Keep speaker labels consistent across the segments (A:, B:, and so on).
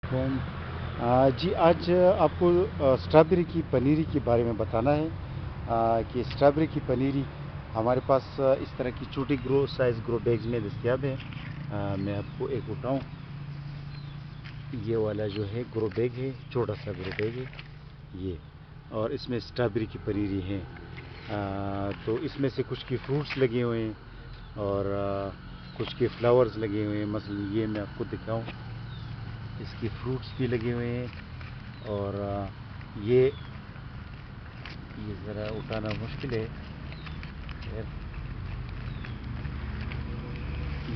A: कौन जी आज आपको स्ट्रॉबेरी की पनीरी के बारे में बताना है कि स्ट्रॉबेरी की पनीरी हमारे पास इस तरह की छोटी ग्रो साइज़ ग्रो बैग्स में दस्तयाब है। मैं आपको एक उठाऊँ, ये वाला जो है ग्रो बैग है, छोटा सा ग्रो बैग है ये, और इसमें स्ट्रॉबेरी की पनीरी है। तो इसमें से कुछ के फ्रूट्स लगे हुए हैं और कुछ के फ्लावर्स लगे हुए हैं। मसलन ये मैं आपको दिखाऊं, इसके फ्रूट्स भी लगे हुए हैं और ये ज़रा उठाना मुश्किल है। खैर,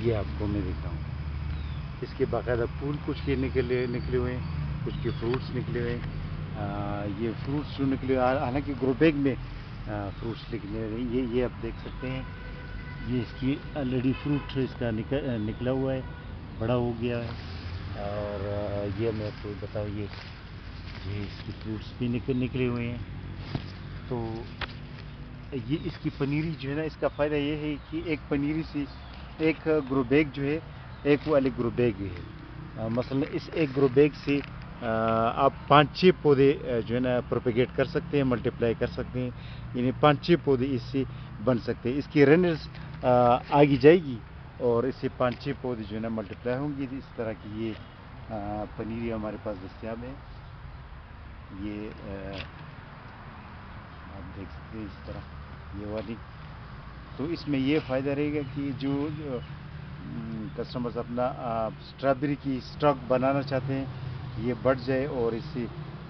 A: ये आपको मैं दिखाऊं, इसके बाकायदा फूल कुछ के निकले हुए हैं, कुछ के फ्रूट्स निकले हुए हैं। ये फ्रूट्स जो निकले, हालांकि ग्रो बैग में फ्रूट्स निकले हुए हैं, ये आप देख सकते हैं। ये इसकी ऑलरेडी फ्रूट इसका निकला हुआ है, बड़ा हो गया है। और ये मैं आपको बताऊँ, ये इसकी फ्रूट्स भी निकले हुए हैं। तो ये इसकी पनीरी जो है ना, इसका फ़ायदा ये है कि एक पनीरी से एक ग्रो बैग जो है, एक वो अलग ग्रो बैग है। मसलन इस एक ग्रो बैग से आप 5-6 पौधे जो है ना प्रोपेगेट कर सकते हैं, मल्टीप्लाई कर सकते हैं, यानी 5-6 पौधे इससे बन सकते हैं। इसकी रनर्स आगे जाएगी और इससे 5-6 पौधे जो है ना मल्टीप्लाई होंगी। इस तरह की ये पनीरी हमारे पास दस्तयाब है। ये आप देख सकते हैं इस तरह ये वाली। तो इसमें ये फ़ायदा रहेगा कि जो कस्टमर्स अपना स्ट्रॉबेरी की स्टॉक बनाना चाहते हैं, ये बढ़ जाए और इससे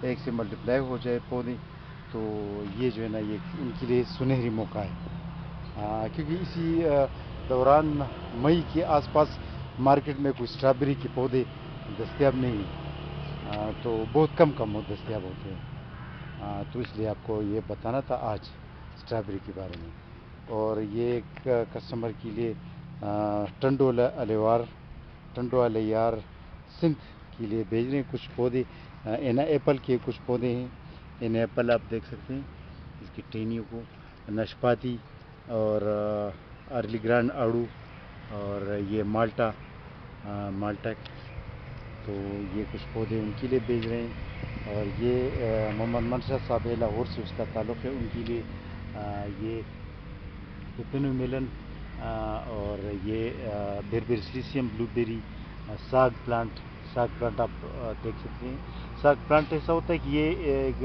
A: एक से मल्टीप्लाई हो जाए पौधे, तो ये जो है ना ये उनके लिए सुनहरी मौका है। क्योंकि इसी दौरान मई के आसपास मार्केट में कोई स्ट्रॉबेरी के पौधे दस्तयाब नहीं हैं। तो बहुत कम दस्तयाब होते हैं। तो इसलिए आपको ये बताना था आज स्ट्रॉबेरी के बारे में। और ये एक कस्टमर के लिए टंडो अलेयार सिंध के लिए भेज रहे हैं कुछ पौधे। एना एप्पल के कुछ पौधे हैं। इन एप्पल आप देख सकते हैं इसकी टहनियों को, नाशपाती और अर्ली ग्रांड आड़ू और ये माल्टा। तो ये कुछ पौधे उनके लिए भेज रहे हैं। और ये मोहम्मद मनशा साहब है, लाहौर से उसका ताल्लुक़ है, उनके लिए ये पिपीनो मेलन और ये बेरबेरिसिलियम ब्लूबेरी, साग प्लांट आप देख सकते हैं। साग प्लांट ऐसा होता है कि ये एक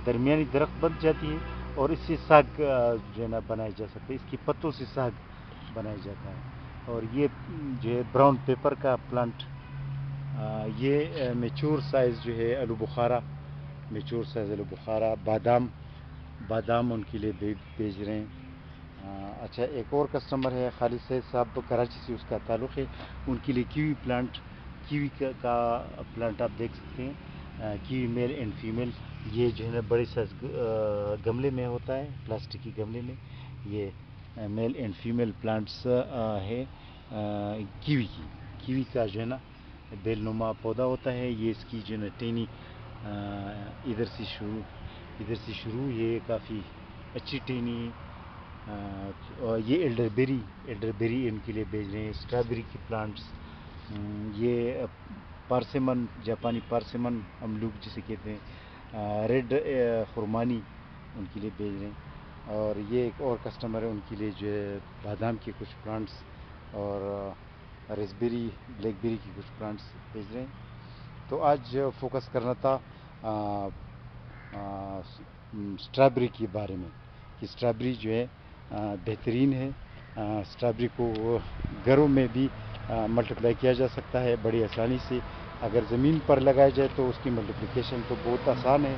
A: दरमियानी दरख्त बन जाती है और इससे साग जो है ना बनाया जा सकता है, इसकी पत्तों से साग बनाया जाता है। और ये जो है ब्राउन पेपर का प्लांट, ये मेच्योर साइज़ जो है आलू बुखारा, बादाम उनके लिए भेज रहे हैं। अच्छा, एक और कस्टमर है खालिद सैद साहब, कराची से उसका ताल्लुक़ है, उनके लिए कीवी का प्लांट आप देख सकते हैं। कीवी मेल एंड फीमेल, ये जो है ना बड़े साइज गमले में होता है, प्लास्टिक की गमले में। ये मेल एंड फीमेल प्लांट्स है कीवी का जो है ना बेलनुमा पौधा होता है। ये इसकी जो है ना टेनी इधर से शुरू ये काफ़ी अच्छी टेनी। और ये एल्डरबेरी इनके लिए भेज रहे हैं। स्ट्रॉबेरी के प्लांट्स, ये पारसिमन, जापानी पारसिमन हम लोग जिसे कहते हैं, रेड खुरमानी उनके लिए भेज रहे हैं। और ये एक और कस्टमर है, उनके लिए जो है बादाम के कुछ प्लांट्स और रेसबेरी, ब्लैकबेरी की कुछ प्लांट्स भेज रहे हैं। तो आज फोकस करना था स्ट्रॉबेरी के बारे में कि स्ट्रॉबेरी जो है बेहतरीन है। स्ट्रॉबेरी को घरों में भी मल्टीप्लाई किया जा सकता है बड़ी आसानी से। अगर ज़मीन पर लगाया जाए तो उसकी मल्टीप्लिकेशन तो बहुत आसान है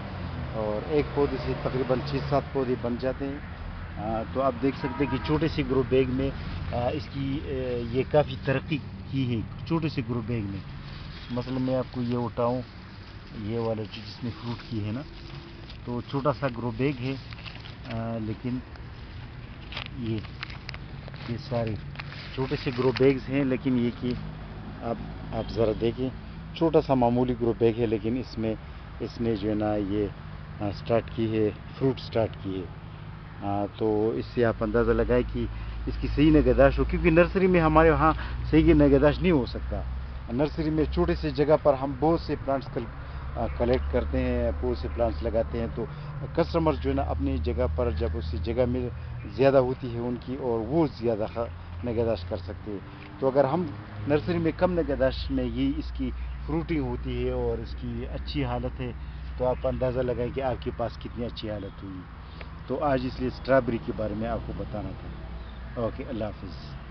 A: और एक पौधे से तकरीबन 6-7 पौधे बन जाते हैं। तो आप देख सकते हैं कि छोटे से ग्रो बैग में इसकी ये काफ़ी तरक्की की है, छोटे से ग्रो बैग में। मसलन मैं आपको ये उठाऊँ, ये वाला जिसमें फ्रूट की है ना, तो छोटा सा ग्रो बैग है, लेकिन ये सारे छोटे से ग्रो बैग्स हैं। लेकिन ये कि आप ज़रा देखें, छोटा सा मामूली ग्रो बैग है, लेकिन इसने जो है ना ये स्टार्ट की है, फ्रूट स्टार्ट की है। तो इससे आप अंदाज़ा लगाएं कि इसकी सही निगहदाश्त हो, क्योंकि नर्सरी में हमारे वहाँ सही की निगहदाश्त नहीं हो सकता। نرسری میں چھوٹے سے جگہ پر ہم بہت سے پلانٹس کلیکٹ کرتے ہیں، بہت سے پلانٹس لگاتے ہیں، تو کسٹمر جو ہے نا اپنی جگہ پر جب اس جگہ میں زیادہ ہوتی ہے ان کی، اور وہ زیادہ نگہداشت کر سکتے ہیں۔ تو اگر ہم نرسری میں کم نگہداشت میں یہ اس کی فروٹنگ ہوتی ہے اور اس کی اچھی حالت ہے، تو آپ اندازہ لگائیں کہ آپ کے پاس کتنی اچھی حالت ہوئی۔ تو آج اس لیے اسٹرابیری کے بارے میں آپ کو بتانا تھا۔ اوکے، اللہ حافظ۔